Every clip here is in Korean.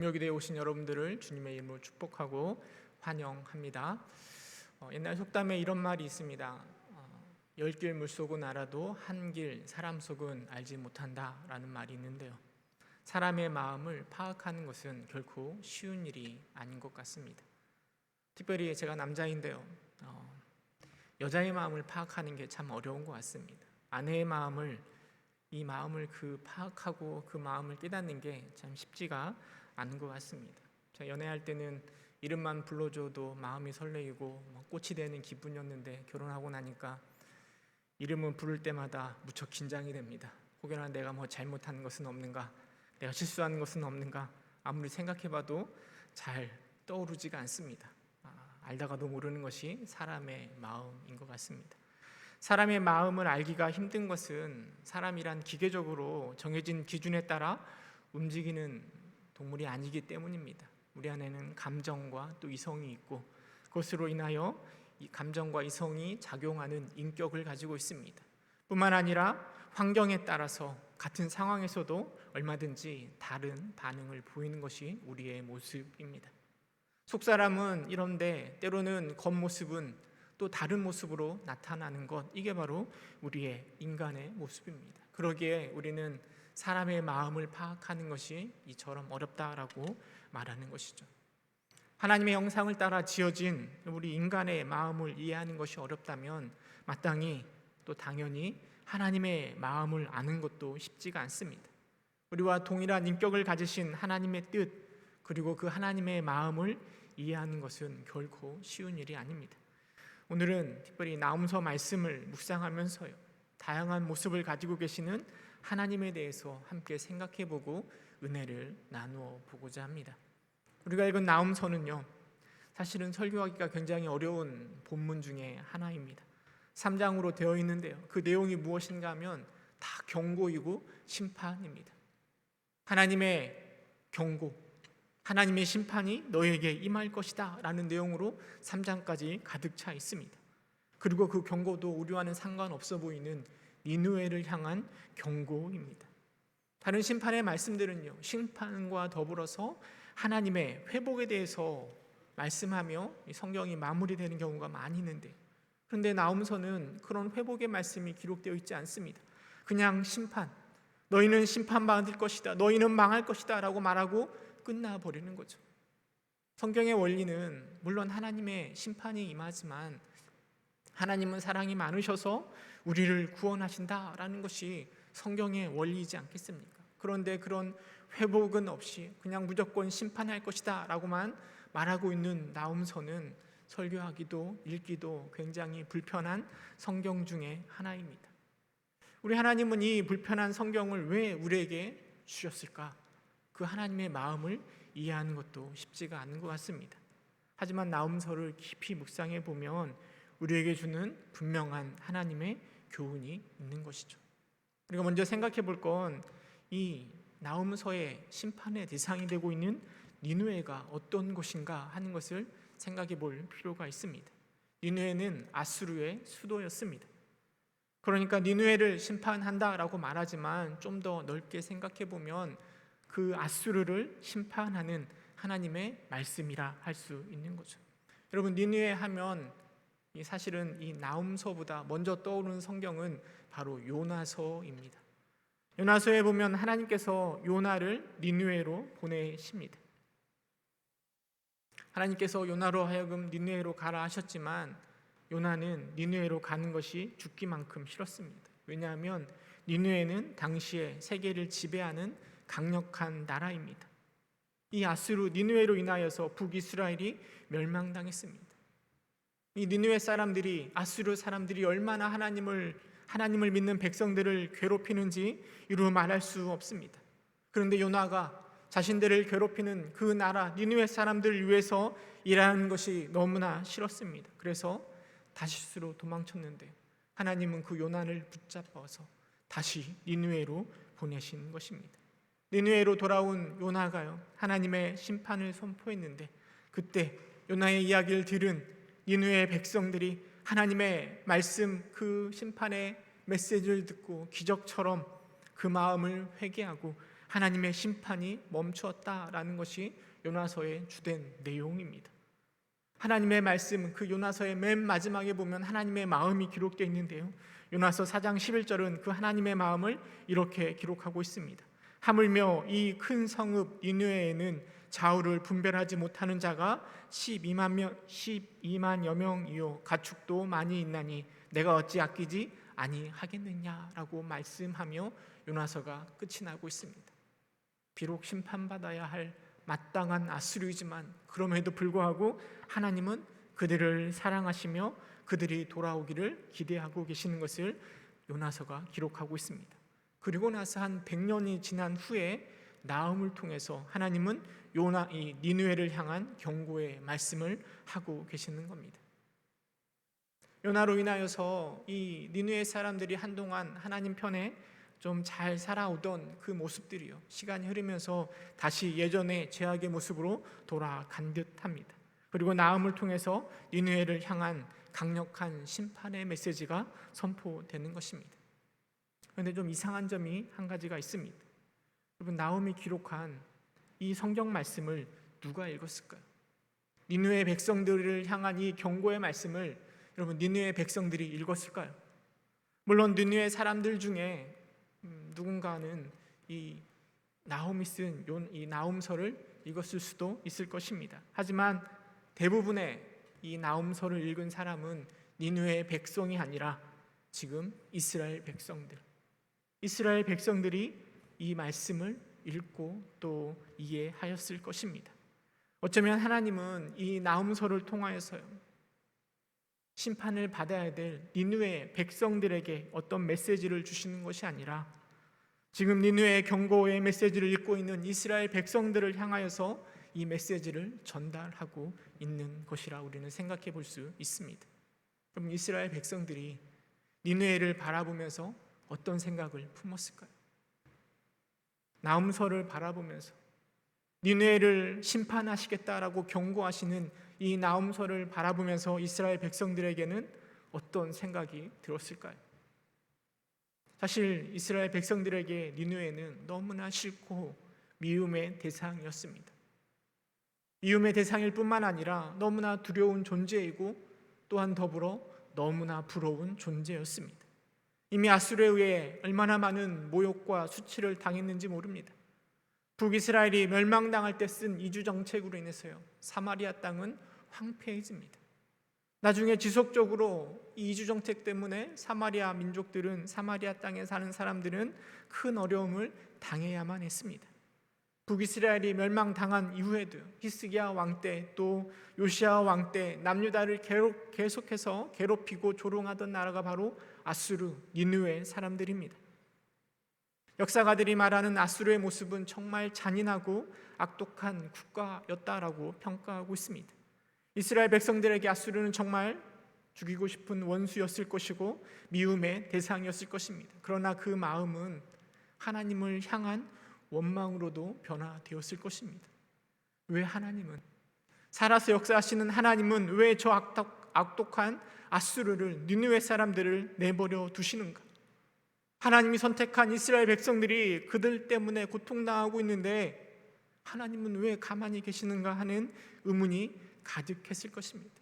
금요기대에 오신 여러분들을 주님의 이름으로 축복하고 환영합니다. 옛날 속담에 이런 말이 있습니다. 10길 물속은 알아도 한 길 사람 속은 알지 못한다 라는 말이 있는데요, 사람의 마음을 파악하는 것은 결코 쉬운 일이 아닌 것 같습니다. 특별히 제가 남자인데요, 여자의 마음을 파악하는 게 참 어려운 것 같습니다. 아내의 마음을 파악하고 그 마음을 깨닫는 게 참 쉽지가 않은 것 같습니다. 제가 연애할 때는 이름만 불러줘도 마음이 설레이고 꽃이 되는 기분이었는데, 결혼하고 나니까 이름을 부를 때마다 무척 긴장이 됩니다. 혹여나 내가 잘못한 것은 없는가, 내가 실수한 것은 없는가, 아무리 생각해봐도 잘 떠오르지가 않습니다. 알다가도 모르는 것이 사람의 마음인 것 같습니다. 사람의 마음을 알기가 힘든 것은 사람이란 기계적으로 정해진 기준에 따라 움직이는 동물이 아니기 때문입니다. 우리 안에는 감정과 또 이성이 있고, 그것으로 인하여 이 감정과 이성이 작용하는 인격을 가지고 있습니다. 뿐만 아니라 환경에 따라서 같은 상황에서도 얼마든지 다른 반응을 보이는 것이 우리의 모습입니다. 속사람은 이런데 때로는 겉모습은 또 다른 모습으로 나타나는 것, 이게 바로 우리의 인간의 모습입니다. 그러기에 우리는 사람의 마음을 파악하는 것이 이처럼 어렵다라고 말하는 것이죠. 하나님의 형상을 따라 지어진 우리 인간의 마음을 이해하는 것이 어렵다면 마땅히 또 당연히 하나님의 마음을 아는 것도 쉽지가 않습니다. 우리와 동일한 인격을 가지신 하나님의 뜻, 그리고 그 하나님의 마음을 이해하는 것은 결코 쉬운 일이 아닙니다. 오늘은 특별히 나홈서 말씀을 묵상하면서요, 다양한 모습을 가지고 계시는 하나님에 대해서 함께 생각해보고 은혜를 나누어 보고자 합니다. 우리가 읽은 나홈서는요, 사실은 설교하기가 굉장히 어려운 본문 중에 하나입니다. 3장으로 되어 있는데요, 그 내용이 무엇인가 하면 다 경고이고 심판입니다. 하나님의 경고, 하나님의 심판이 너에게 임할 것이다 라는 내용으로 3장까지 가득 차 있습니다. 그리고 그 경고도 우리와는 상관없어 보이는 니느웨를 향한 경고입니다. 다른 심판의 말씀들은요, 심판과 더불어서 하나님의 회복에 대해서 말씀하며 성경이 마무리되는 경우가 많이 있는데, 그런데 나홈서는 그런 회복의 말씀이 기록되어 있지 않습니다. 그냥 심판, 너희는 심판받을 것이다, 너희는 망할 것이다 라고 말하고 끝나버리는 거죠. 성경의 원리는 물론 하나님의 심판이 임하지만 하나님은 사랑이 많으셔서 우리를 구원하신다라는 것이 성경의 원리이지 않겠습니까? 그런데 그런 회복은 없이 그냥 무조건 심판할 것이다 라고만 말하고 있는 나홈서는 설교하기도 읽기도 굉장히 불편한 성경 중에 하나입니다. 우리 하나님은 이 불편한 성경을 왜 우리에게 주셨을까? 그 하나님의 마음을 이해하는 것도 쉽지가 않은 것 같습니다. 하지만 나홈서를 깊이 묵상해 보면 우리에게 주는 분명한 하나님의 교훈이 있는 것이죠. 우리가 먼저 생각해 볼 건 이 나홈서의 심판의 대상이 되고 있는 니느웨가 어떤 곳인가 하는 것을 생각해 볼 필요가 있습니다. 니느웨는 아수르의 수도였습니다. 그러니까 니느웨를 심판한다라고 말하지만 좀 더 넓게 생각해 보면 그 아수르를 심판하는 하나님의 말씀이라 할 수 있는 거죠. 여러분, 니느웨 하면 사실은 이 나홈서보다 먼저 떠오르는 성경은 바로 요나서입니다. 요나서에 보면 하나님께서 요나를 니느웨로 보내십니다. 하나님께서 요나로 하여금 니느웨로 가라 하셨지만 요나는 니느웨로 가는 것이 죽기만큼 싫었습니다. 왜냐하면 니느웨는 당시에 세계를 지배하는 강력한 나라입니다. 이 아수르 니느웨로 인하여서 북이스라엘이 멸망당했습니다. 이 니느웨 사람들이, 아수르 사람들이 얼마나 하나님을 믿는 백성들을 괴롭히는지 이루 말할 수 없습니다. 그런데 요나가 자신들을 괴롭히는 그 나라 니느웨 사람들을 위해서 일하는 것이 너무나 싫었습니다. 그래서 다시스로 도망쳤는데 하나님은 그 요나를 붙잡아서 다시 니느웨로 보내신 것입니다. 니느웨로 돌아온 요나가요, 하나님의 심판을 선포했는데 그때 요나의 이야기를 들은 니느웨 백성들이 하나님의 말씀, 그 심판의 메시지를 듣고 기적처럼 그 마음을 회개하고 하나님의 심판이 멈추었다라는 것이 요나서의 주된 내용입니다. 하나님의 말씀, 그 요나서의 맨 마지막에 보면 하나님의 마음이 기록되어 있는데요, 요나서 4장 11절은 그 하나님의 마음을 이렇게 기록하고 있습니다. 하물며 이 큰 성읍 니느웨에는 좌우를 분별하지 못하는 자가 12만여 명이요 가축도 많이 있나니 내가 어찌 아끼지 아니하겠느냐라고 말씀하며 요나서가 끝이 나고 있습니다. 비록 심판받아야 할 마땅한 아수르이지만 그럼에도 불구하고 하나님은 그들을 사랑하시며 그들이 돌아오기를 기대하고 계시는 것을 요나서가 기록하고 있습니다. 그리고 나서 한 100년이 지난 후에 나훔을 통해서 하나님은 이 니느웨를 향한 경고의 말씀을 하고 계시는 겁니다. 요나로 인하여서 이 니느웨 사람들이 한동안 하나님 편에 좀 잘 살아오던 그 모습들이요, 시간이 흐르면서 다시 예전의 죄악의 모습으로 돌아간 듯합니다. 그리고 나훔을 통해서 니느웨를 향한 강력한 심판의 메시지가 선포되는 것입니다. 그런데 좀 이상한 점이 한 가지가 있습니다. 여러분, 나훔이 기록한 이 성경 말씀을 누가 읽었을까요? 니느웨 백성들을 향한 이 경고의 말씀을 여러분, 니느웨 백성들이 읽었을까요? 물론 니느웨 사람들 중에 누군가는 이 나훔이 쓴 이 나훔서를 읽었을 수도 있을 것입니다. 하지만 대부분의 이 나훔서를 읽은 사람은 니느웨 백성이 아니라 지금 이스라엘 백성들이 이 말씀을 읽고 또 이해하였을 것입니다. 어쩌면 하나님은 이 나훔서를 통하여서요, 심판을 받아야 될 니느웨 백성들에게 어떤 메시지를 주시는 것이 아니라 지금 니느웨의 경고의 메시지를 읽고 있는 이스라엘 백성들을 향하여서 이 메시지를 전달하고 있는 것이라 우리는 생각해 볼 수 있습니다. 그럼 이스라엘 백성들이 니느웨를 바라보면서 어떤 생각을 품었을까요? 나훔서를 바라보면서 니느웨를 심판하시겠다라고 경고하시는 이 나훔서를 바라보면서 이스라엘 백성들에게는 어떤 생각이 들었을까요? 사실 이스라엘 백성들에게 니느웨는 너무나 싫고 미움의 대상이었습니다. 미움의 대상일 뿐만 아니라 너무나 두려운 존재이고 또한 더불어 너무나 부러운 존재였습니다. 이미 아수르에 의해 얼마나 많은 모욕과 수치를 당했는지 모릅니다. 북이스라엘이 멸망당할 때 쓴 이주 정책으로 인해서요, 사마리아 땅은 황폐해집니다. 나중에 지속적으로 이 이주 정책 때문에 사마리아 민족들은, 사마리아 땅에 사는 사람들은 큰 어려움을 당해야만 했습니다. 북이스라엘이 멸망당한 이후에도 히스기야 왕 때, 또 요시야 왕 때 남유다를 계속해서 괴롭히고 조롱하던 나라가 바로 아수르, 니느웨 사람들입니다. 역사가들이 말하는 아수르의 모습은 정말 잔인하고 악독한 국가였다라고 평가하고 있습니다. 이스라엘 백성들에게 아수르는 정말 죽이고 싶은 원수였을 것이고 미움의 대상이었을 것입니다. 그러나 그 마음은 하나님을 향한 원망으로도 변화되었을 것입니다. 왜 하나님은, 살아서 역사하시는 하나님은 왜 저 악독한 아수르를, 니느웨 사람들을 내버려 두시는가? 하나님이 선택한 이스라엘 백성들이 그들 때문에 고통당하고 있는데 하나님은 왜 가만히 계시는가 하는 의문이 가득했을 것입니다.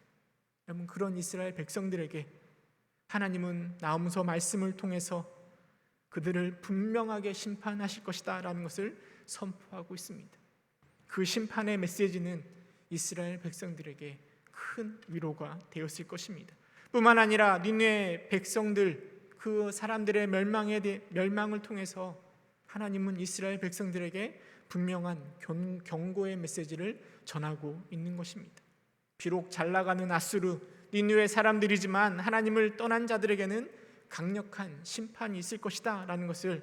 여러분, 그런 이스라엘 백성들에게 하나님은 나훔서 말씀을 통해서 그들을 분명하게 심판하실 것이다 라는 것을 선포하고 있습니다. 그 심판의 메시지는 이스라엘 백성들에게 큰 위로가 되었을 것입니다. 뿐만 아니라 니느웨 백성들, 그 사람들의 멸망을 통해서 하나님은 이스라엘 백성들에게 분명한 경고의 메시지를 전하고 있는 것입니다. 비록 잘나가는 아수르, 니느웨 사람들이지만 하나님을 떠난 자들에게는 강력한 심판이 있을 것이다 라는 것을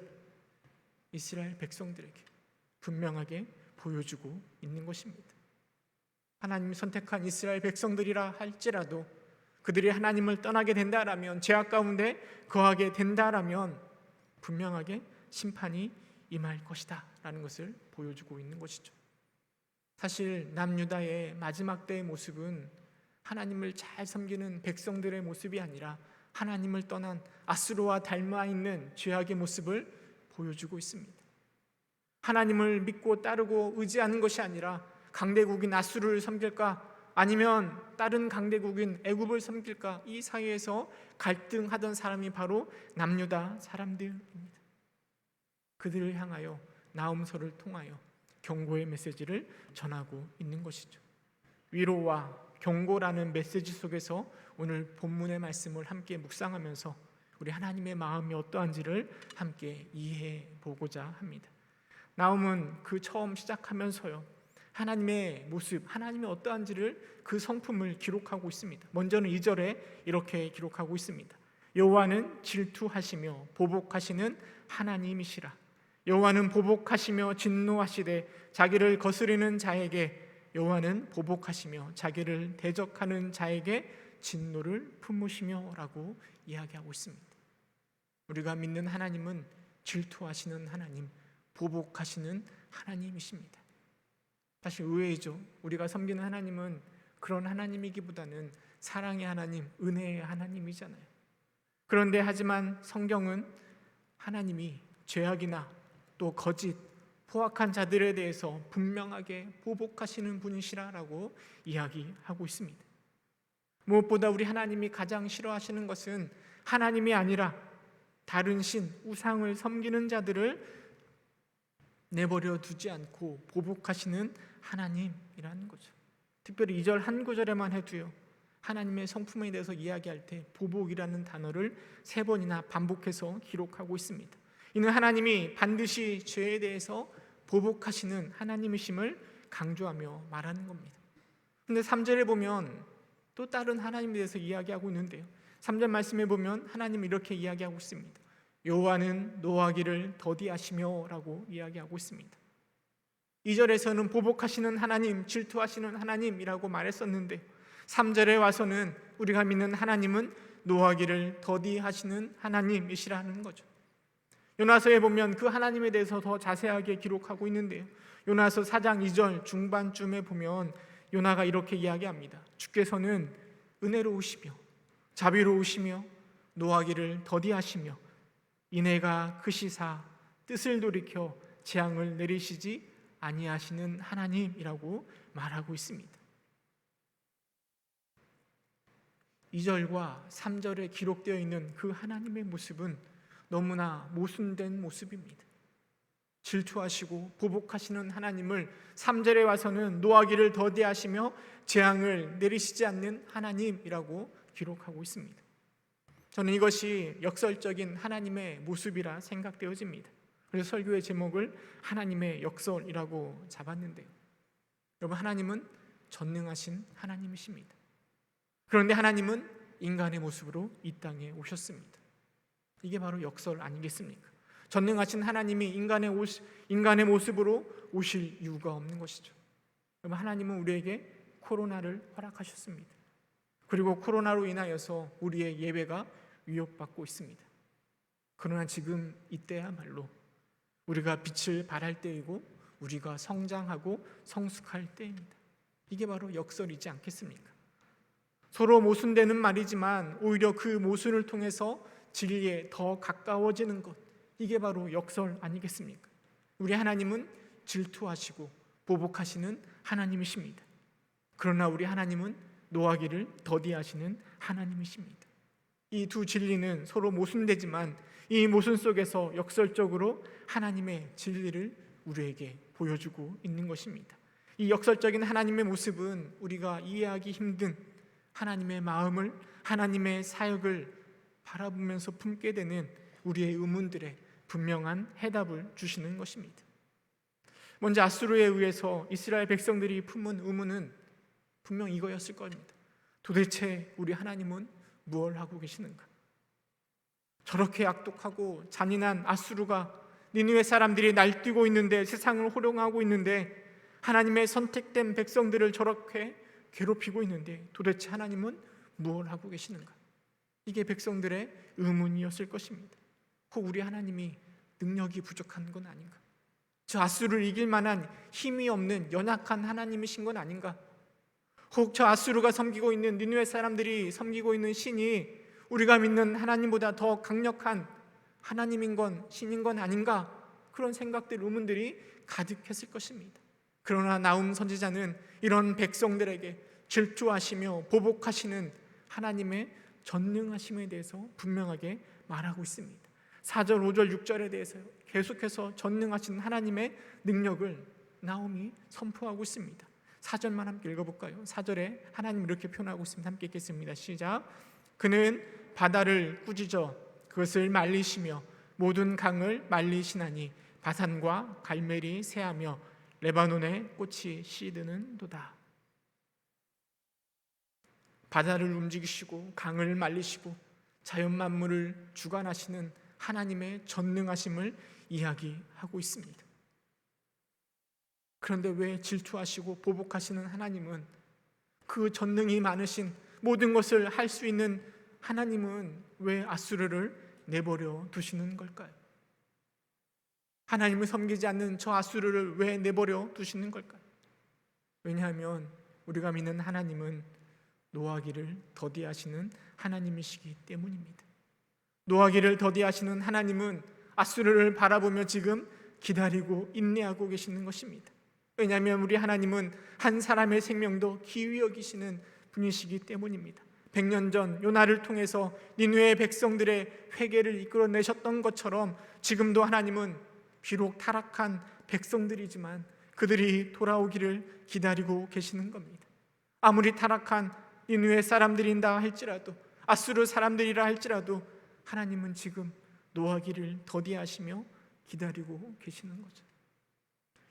이스라엘 백성들에게 분명하게 보여주고 있는 것입니다. 하나님이 선택한 이스라엘 백성들이라 할지라도 그들이 하나님을 떠나게 된다라면, 죄악 가운데 거하게 된다라면 분명하게 심판이 임할 것이다 라는 것을 보여주고 있는 것이죠. 사실 남유다의 마지막 때의 모습은 하나님을 잘 섬기는 백성들의 모습이 아니라 하나님을 떠난 아수르와 닮아 있는 죄악의 모습을 보여주고 있습니다. 하나님을 믿고 따르고 의지하는 것이 아니라 강대국인 아수르를 섬길까 아니면 다른 강대국인 애굽을 섬길까, 이 사이에서 갈등하던 사람이 바로 남유다 사람들입니다. 그들을 향하여 나홈서를 통하여 경고의 메시지를 전하고 있는 것이죠. 위로와 경고라는 메시지 속에서 오늘 본문의 말씀을 함께 묵상하면서 우리 하나님의 마음이 어떠한지를 함께 이해해 보고자 합니다. 나홈은 그 처음 시작하면서요, 하나님의 모습, 하나님의 어떠한지를, 그 성품을 기록하고 있습니다. 먼저는 2절에 이렇게 기록하고 있습니다. 여호와는 질투하시며 보복하시는 하나님이시라. 여호와는 보복하시며 진노하시되 자기를 거스르는 자에게, 여호와는 보복하시며 자기를 대적하는 자에게 진노를 품으시며 라고 이야기하고 있습니다. 우리가 믿는 하나님은 질투하시는 하나님, 보복하시는 하나님이십니다. 사실 의외이죠. 우리가 섬기는 하나님은 그런 하나님이기보다는 사랑의 하나님, 은혜의 하나님이잖아요. 그런데 하지만 성경은 하나님이 죄악이나 또 거짓, 포악한 자들에 대해서 분명하게 보복하시는 분이시라라고 이야기하고 있습니다. 무엇보다 우리 하나님이 가장 싫어하시는 것은 하나님이 아니라 다른 신, 우상을 섬기는 자들을 내버려 두지 않고 보복하시는 하나님이라는 거죠. 특별히 2절 한 구절에만 해도요, 하나님의 성품에 대해서 이야기할 때 보복이라는 단어를 3번이나 반복해서 기록하고 있습니다. 이는 하나님이 반드시 죄에 대해서 보복하시는 하나님이심을 강조하며 말하는 겁니다. 근데 3절에 보면 또 다른 하나님에 대해서 이야기하고 있는데요, 3절 말씀에 보면 하나님이 이렇게 이야기하고 있습니다. 여호와는 노하기를 더디하시며 라고 이야기하고 있습니다. 2절에서는 보복하시는 하나님, 질투하시는 하나님이라고 말했었는데 3절에 와서는 우리가 믿는 하나님은 노하기를 더디하시는 하나님이시라는 거죠. 요나서에 보면 그 하나님에 대해서 더 자세하게 기록하고 있는데요, 요나서 4장 2절 중반쯤에 보면 요나가 이렇게 이야기합니다. 주께서는 은혜로우시며 자비로우시며 노하기를 더디하시며 인애가 크시사 뜻을 돌이켜 재앙을 내리시지 아니하시는 하나님이라고 말하고 있습니다. 2절과 3절에 기록되어 있는 그 하나님의 모습은 너무나 모순된 모습입니다. 질투하시고 보복하시는 하나님을 3절에 와서는 노하기를 더디하시며 재앙을 내리시지 않는 하나님이라고 기록하고 있습니다. 저는 이것이 역설적인 하나님의 모습이라 생각되어집니다. 그래서 설교의 제목을 하나님의 역설이라고 잡았는데요, 여러분, 하나님은 전능하신 하나님이십니다. 그런데 하나님은 인간의 모습으로 이 땅에 오셨습니다. 이게 바로 역설 아니겠습니까? 전능하신 하나님이 인간의 모습으로 오실 이유가 없는 것이죠. 여러분, 하나님은 우리에게 코로나를 허락하셨습니다. 그리고 코로나로 인하여서 우리의 예배가 위협받고 있습니다. 그러나 지금 이때야말로 우리가 빛을 발할 때이고 우리가 성장하고 성숙할 때입니다. 이게 바로 역설이지 않겠습니까? 서로 모순되는 말이지만 오히려 그 모순을 통해서 진리에 더 가까워지는 것, 이게 바로 역설 아니겠습니까? 우리 하나님은 질투하시고 보복하시는 하나님이십니다. 그러나 우리 하나님은 노하기를 더디하시는 하나님이십니다. 이 두 진리는 서로 모순되지만 이 모순 속에서 역설적으로 하나님의 진리를 우리에게 보여주고 있는 것입니다. 이 역설적인 하나님의 모습은 우리가 이해하기 힘든 하나님의 마음을, 하나님의 사역을 바라보면서 품게 되는 우리의 의문들에 분명한 해답을 주시는 것입니다. 먼저 아수르에 의해서 이스라엘 백성들이 품은 의문은 분명 이거였을 겁니다. 도대체 우리 하나님은 무엇을 하고 계시는가? 저렇게 악독하고 잔인한 아수르가 니느웨 사람들이 날뛰고 있는데, 세상을 호령하고 있는데, 하나님의 선택된 백성들을 저렇게 괴롭히고 있는데 도대체 하나님은 무엇을 하고 계시는가? 이게 백성들의 의문이었을 것입니다. 혹 우리 하나님이 능력이 부족한 건 아닌가? 저 아수르를 이길 만한 힘이 없는 연약한 하나님이신 건 아닌가? 혹 저 아수르가 섬기고 있는, 니느웨 사람들이 섬기고 있는 신이 우리가 믿는 하나님보다 더 강력한 하나님인 건, 신인 건 아닌가? 그런 생각들, 의문들이 가득했을 것입니다. 그러나 나움 선지자는 이런 백성들에게 질투하시며 보복하시는 하나님의 전능하심에 대해서 분명하게 말하고 있습니다. 4절, 5절, 6절에 대해서 계속해서 전능하신 하나님의 능력을 나움이 선포하고 있습니다. 4절만 함께 읽어볼까요? 4절에 하나님 이렇게 표현하고 있습니다. 함께 읽겠습니다. 시작. 그는 바다를 꾸짖어 그것을 말리시며 모든 강을 말리시나니 바산과 갈멜이 새하며 레바논의 꽃이 시드는도다. 바다를 움직이시고 강을 말리시고 자연 만물을 주관하시는 하나님의 전능하심을 이야기하고 있습니다. 그런데 왜 질투하시고 보복하시는 하나님은, 그 전능이 많으신 모든 것을 할 수 있는 하나님은 왜 아수르를 내버려 두시는 걸까요? 하나님을 섬기지 않는 저 아수르를 왜 내버려 두시는 걸까요? 왜냐하면 우리가 믿는 하나님은 노하기를 더디하시는 하나님이시기 때문입니다. 노하기를 더디하시는 하나님은 아수르를 바라보며 지금 기다리고 인내하고 계시는 것입니다. 왜냐하면 우리 하나님은 한 사람의 생명도 귀히 여기시는 분이시기 때문입니다. 100년 전 요나를 통해서 니느웨 백성들의 회개를 이끌어내셨던 것처럼 지금도 하나님은 비록 타락한 백성들이지만 그들이 돌아오기를 기다리고 계시는 겁니다. 아무리 타락한 니느웨 사람들인다 할지라도, 아수르 사람들이라 할지라도 하나님은 지금 노하기를 더디하시며 기다리고 계시는 거죠.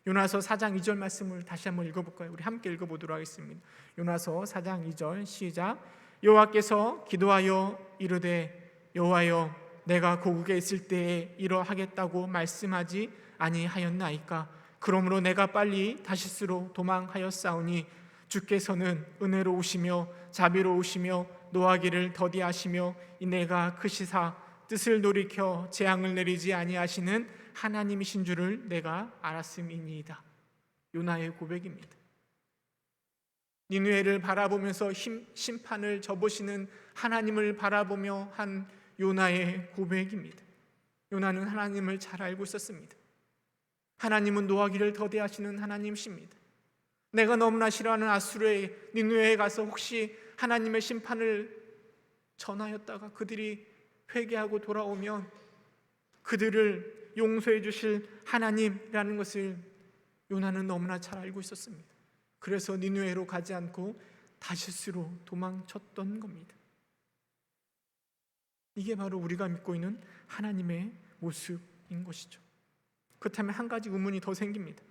요나서 4장 2절 말씀을 다시 한번 읽어볼까요? 우리 함께 읽어보도록 하겠습니다. 요나서 4장 2절 시작. 여호와께서 기도하여 이르되 여호와여 내가 고국에 있을 때에 이러하겠다고 말씀하지 아니하였나이까? 그러므로 내가 빨리 다시스로 도망하였사오니 주께서는 은혜로우시며 자비로우시며 노하기를 더디하시며 인내가 크시사 뜻을 돌이켜 재앙을 내리지 아니하시는 하나님이신 줄을 내가 알았음이니이다. 요나의 고백입니다. 니느웨를 바라보면서 심판을 져보시는 하나님을 바라보며 한 요나의 고백입니다. 요나는 하나님을 잘 알고 있었습니다. 하나님은 노하기를 더디하시는 하나님이십니다. 내가 너무나 싫어하는 아수르의 니느웨에 가서 혹시 하나님의 심판을 전하였다가 그들이 회개하고 돌아오면 그들을 용서해 주실 하나님이라는 것을 요나는 너무나 잘 알고 있었습니다. 그래서 니느웨로 가지 않고 다시스로 도망쳤던 겁니다. 이게 바로 우리가 믿고 있는 하나님의 모습인 것이죠. 그렇다면 한 가지 의문이 더 생깁니다.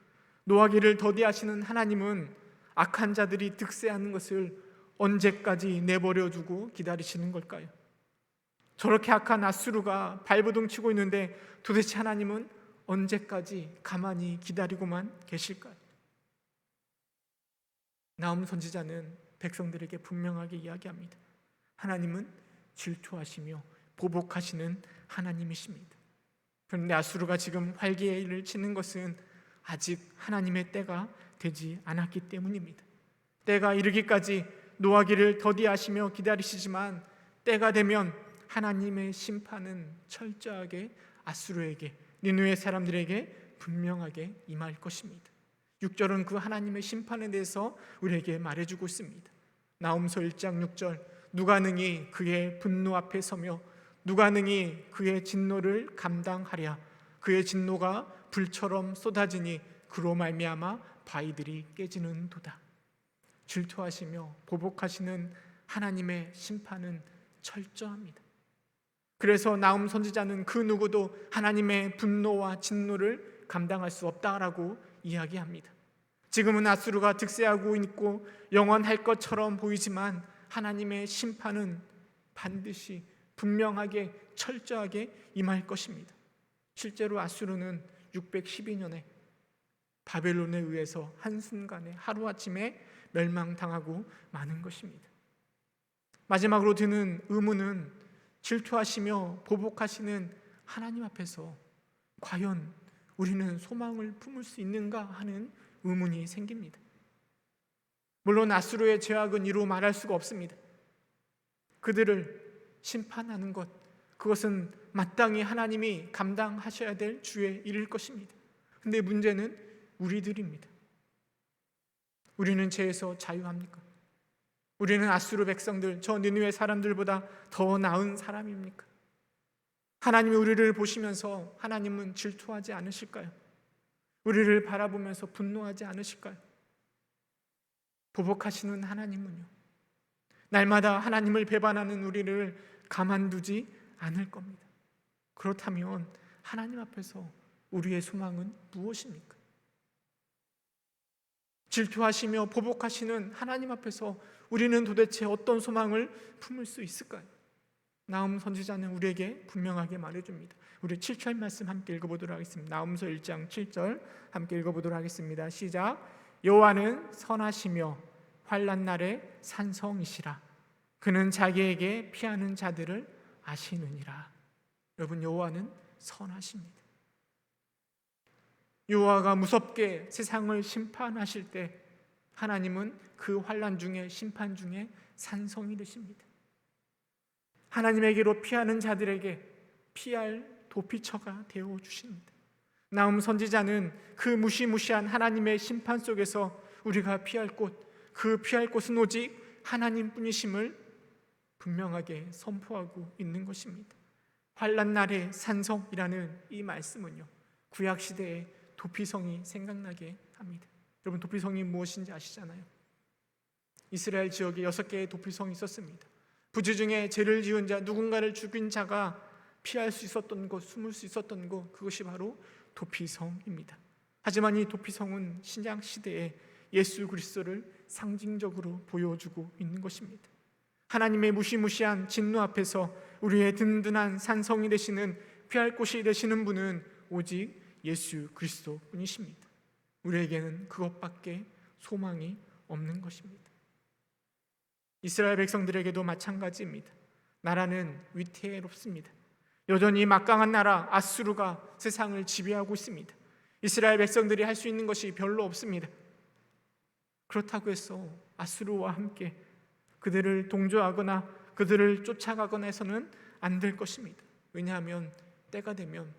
노하기를 더디하시는 하나님은 악한 자들이 득세하는 것을 언제까지 내버려 두고 기다리시는 걸까요? 저렇게 악한 아수르가 발버둥 치고 있는데 도대체 하나님은 언제까지 가만히 기다리고만 계실까요? 나움 선지자는 백성들에게 분명하게 이야기합니다. 하나님은 질투하시며 보복하시는 하나님이십니다. 그런데 아수르가 지금 활개를 치는 것은 아직 하나님의 때가 되지 않았기 때문입니다. 때가 이르기까지 노하기를 더디하시며 기다리시지만 때가 되면 하나님의 심판은 철저하게 아수르에게, 니느웨 사람들에게 분명하게 임할 것입니다. 6절은 그 하나님의 심판에 대해서 우리에게 말해주고 있습니다. 나홈서 1장 6절, 누가 능히 그의 분노 앞에 서며 누가 능히 그의 진노를 감당하랴. 그의 진노가 불처럼 쏟아지니 그로 말미암아 바위들이 깨지는도다. 질투하시며 보복하시는 하나님의 심판은 철저합니다. 그래서 나홈 선지자는 그 누구도 하나님의 분노와 진노를 감당할 수 없다라고 이야기합니다. 지금은 아수르가 득세하고 있고 영원할 것처럼 보이지만 하나님의 심판은 반드시 분명하게 철저하게 임할 것입니다. 실제로 아수르는 612년에 바벨론에 의해서 한순간에 하루아침에 멸망당하고 마는 것입니다. 마지막으로 드는 의문은 질투하시며 보복하시는 하나님 앞에서 과연 우리는 소망을 품을 수 있는가 하는 의문이 생깁니다. 물론 아수르의 죄악은 이루 말할 수가 없습니다. 그들을 심판하는 것, 그것은 마땅히 하나님이 감당하셔야 될 주의 일일 것입니다. 근데 문제는 우리들입니다. 우리는 죄에서 자유합니까? 우리는 아수르 백성들, 저 니느웨 사람들보다 더 나은 사람입니까? 하나님이 우리를 보시면서 하나님은 질투하지 않으실까요? 우리를 바라보면서 분노하지 않으실까요? 보복하시는 하나님은요, 날마다 하나님을 배반하는 우리를 가만두지 않을 겁니다. 그렇다면 하나님 앞에서 우리의 소망은 무엇입니까? 질투하시며 보복하시는 하나님 앞에서 우리는 도대체 어떤 소망을 품을 수 있을까요? 나훔 선지자는 우리에게 분명하게 말해줍니다. 우리 7절 말씀 함께 읽어보도록 하겠습니다. 나훔서 1장 7절 함께 읽어보도록 하겠습니다. 시작. 여호와는 선하시며 환난 날에 산성이시라. 그는 자기에게 피하는 자들을 아시느니라. 여러분, 여호와는 선하십니다. 여호와가 무섭게 세상을 심판하실 때 하나님은 그 환난 중에, 심판 중에 산성이 되십니다. 하나님에게로 피하는 자들에게 피할 도피처가 되어 주십니다. 나훔 선지자는 그 무시무시한 하나님의 심판 속에서 우리가 피할 곳, 그 피할 곳은 오직 하나님뿐이심을 분명하게 선포하고 있는 것입니다. 환난 날의 산성이라는 이 말씀은요, 구약 시대의 도피성이 생각나게 합니다. 여러분, 도피성이 무엇인지 아시잖아요. 이스라엘 지역에 6개의 도피성이 있었습니다. 부지 중에 죄를 지은 자, 누군가를 죽인 자가 피할 수 있었던 곳, 숨을 수 있었던 곳, 그것이 바로 도피성입니다. 하지만 이 도피성은 신약 시대에 예수 그리스도를 상징적으로 보여주고 있는 것입니다. 하나님의 무시무시한 진노 앞에서 우리의 든든한 산성이 되시는, 피할 곳이 되시는 분은 오직 예수 그리스도 뿐이십니다. 우리에게는 그것밖에 소망이 없는 것입니다. 이스라엘 백성들에게도 마찬가지입니다. 나라는 위태롭습니다. 여전히 막강한 나라 아수르가 세상을 지배하고 있습니다. 이스라엘 백성들이 할 수 있는 것이 별로 없습니다. 그렇다고 해서 아수르와 함께 그들을 동조하거나 그들을 쫓아가거나 해서는 안 될 것입니다. 왜냐하면 때가 되면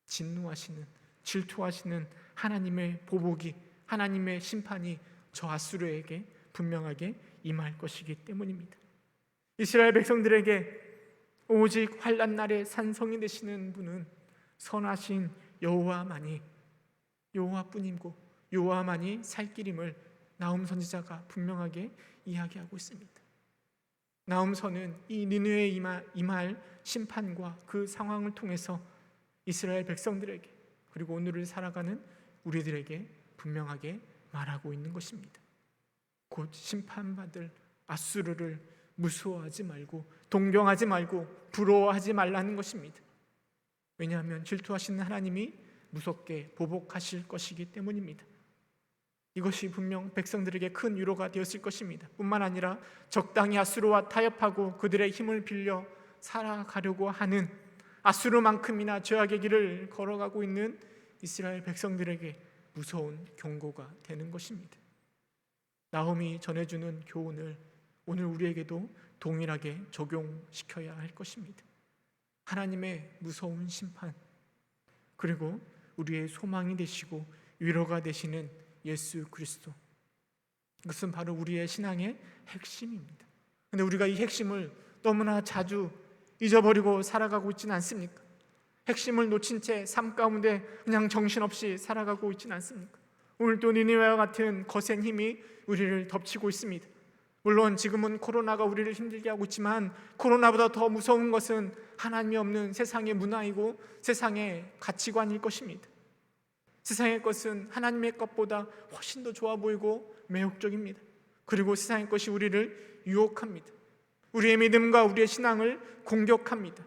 진노하시는, 질투하시는 하나님의 보복이, 하나님의 심판이 저 아수르에게 분명하게 임할 것이기 때문입니다. 이스라엘 백성들에게 오직 환난 날에 산성이 되시는 분은 선하신 여호와만이, 여호와뿐이고 여호와만이 살 길임을 나훔 선지자가 분명하게 이야기하고 있습니다. 나훔서는 이 니느웨에 임할 심판과 그 상황을 통해서 이스라엘 백성들에게, 그리고 오늘을 살아가는 우리들에게 분명하게 말하고 있는 것입니다. 곧 심판받을 아수르를 무서워하지 말고, 동경하지 말고, 부러워하지 말라는 것입니다. 왜냐하면 질투하시는 하나님이 무섭게 보복하실 것이기 때문입니다. 이것이 분명 백성들에게 큰 위로가 되었을 것입니다. 뿐만 아니라 적당히 아수르와 타협하고 그들의 힘을 빌려 살아가려고 하는, 아수르만큼이나 죄악의 길을 걸어가고 있는 이스라엘 백성들에게 무서운 경고가 되는 것입니다. 나훔이 전해주는 교훈을 오늘 우리에게도 동일하게 적용시켜야 할 것입니다. 하나님의 무서운 심판, 그리고 우리의 소망이 되시고 위로가 되시는 예수 그리스도, 그것은 바로 우리의 신앙의 핵심입니다. 그런데 우리가 이 핵심을 너무나 자주 잊어버리고 살아가고 있지는 않습니까? 핵심을 놓친 채 삶 가운데 그냥 정신없이 살아가고 있지는 않습니까? 오늘도 니느웨와 같은 거센 힘이 우리를 덮치고 있습니다. 물론 지금은 코로나가 우리를 힘들게 하고 있지만 코로나보다 더 무서운 것은 하나님이 없는 세상의 문화이고 세상의 가치관일 것입니다. 세상의 것은 하나님의 것보다 훨씬 더 좋아 보이고 매혹적입니다. 그리고 세상의 것이 우리를 유혹합니다. 우리의 믿음과 우리의 신앙을 공격합니다.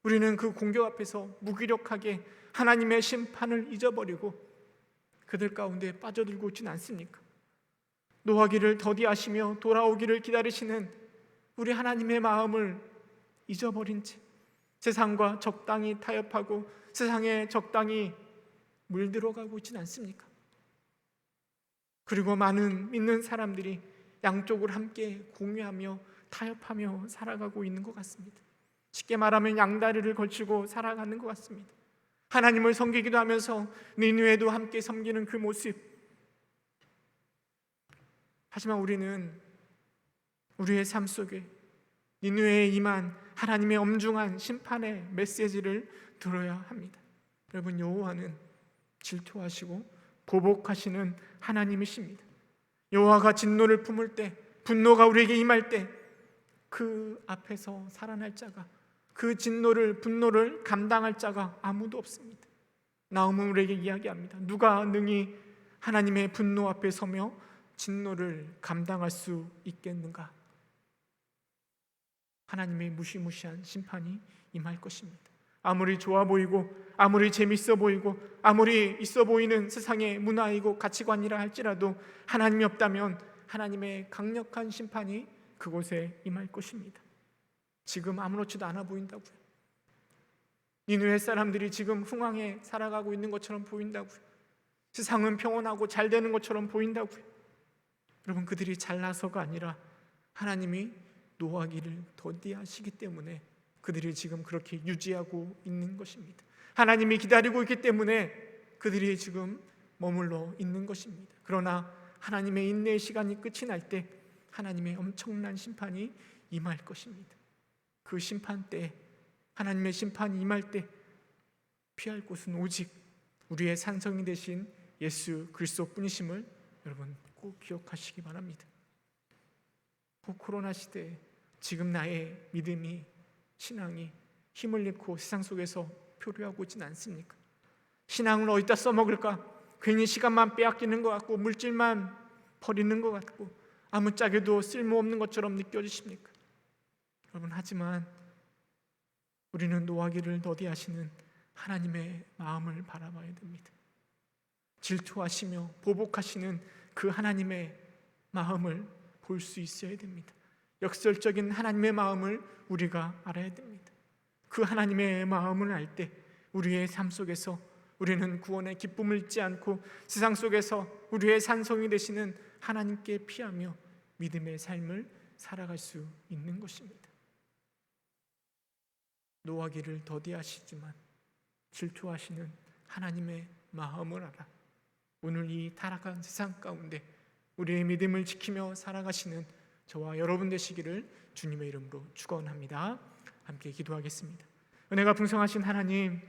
우리는 그 공격 앞에서 무기력하게 하나님의 심판을 잊어버리고 그들 가운데 빠져들고 있지는 않습니까? 노하기를 더디하시며 돌아오기를 기다리시는 우리 하나님의 마음을 잊어버린 채 세상과 적당히 타협하고 세상에 적당히 물들어가고 있지는 않습니까? 그리고 많은 믿는 사람들이 양쪽을 함께 공유하며 타협하며 살아가고 있는 것 같습니다. 쉽게 말하면 양다리를 걸치고 살아가는 것 같습니다. 하나님을 섬기기도 하면서 니느웨도 함께 섬기는 그 모습. 하지만 우리는 우리의 삶 속에 니느웨에 임한 하나님의 엄중한 심판의 메시지를 들어야 합니다. 여러분, 여호와는 질투하시고 보복하시는 하나님이십니다. 여호와가 진노를 품을 때, 분노가 우리에게 임할 때 그 앞에서 살아날 자가, 그 진노를, 분노를 감당할 자가 아무도 없습니다. 나훔은 우리에게 이야기합니다. 누가 능히 하나님의 분노 앞에 서며 진노를 감당할 수 있겠는가? 하나님의 무시무시한 심판이 임할 것입니다. 아무리 좋아 보이고 아무리 재밌어 보이고 아무리 있어 보이는 세상의 문화이고 가치관이라 할지라도 하나님이 없다면 하나님의 강력한 심판이 그곳에 임할 것입니다. 지금 아무렇지도 않아 보인다고요. 니느웨 사람들이 지금 흥왕에 살아가고 있는 것처럼 보인다고요. 세상은 평온하고 잘 되는 것처럼 보인다고요. 여러분, 그들이 잘나서가 아니라 하나님이 노하기를 더디하시기 때문에 그들이 지금 그렇게 유지하고 있는 것입니다. 하나님이 기다리고 있기 때문에 그들이 지금 머물러 있는 것입니다. 그러나 하나님의 인내의 시간이 끝이 날 때 하나님의 엄청난 심판이 임할 것입니다. 그 심판 때, 하나님의 심판이 임할 때 피할 곳은 오직 우리의 산성이 되신 예수 그리스도뿐이심을 여러분 꼭 기억하시기 바랍니다. 코로나 시대에 지금 나의 믿음이, 신앙이 힘을 잃고 세상 속에서 표류하고 있지는 않습니까? 신앙을 어디다 써먹을까? 괜히 시간만 빼앗기는 것 같고 물질만 버리는 것 같고 아무짝에도 쓸모없는 것처럼 느껴지십니까? 여러분, 하지만 우리는 노하기를 더디하시는 하나님의 마음을 바라봐야 됩니다. 질투하시며 보복하시는 그 하나님의 마음을 볼 수 있어야 됩니다. 역설적인 하나님의 마음을 우리가 알아야 됩니다. 그 하나님의 마음을 알 때 우리의 삶 속에서 우리는 구원의 기쁨을 잊지 않고 세상 속에서 우리의 산성이 되시는 하나님께 피하며 믿음의 삶을 살아갈 수 있는 것입니다. 노하기를 더디하시지만 질투하시는 하나님의 마음을 알아 오늘 이 타락한 세상 가운데 우리의 믿음을 지키며 살아가시는 저와 여러분 되시기를 주님의 이름으로 축원합니다. 함께 기도하겠습니다. 은혜가 풍성하신 하나님,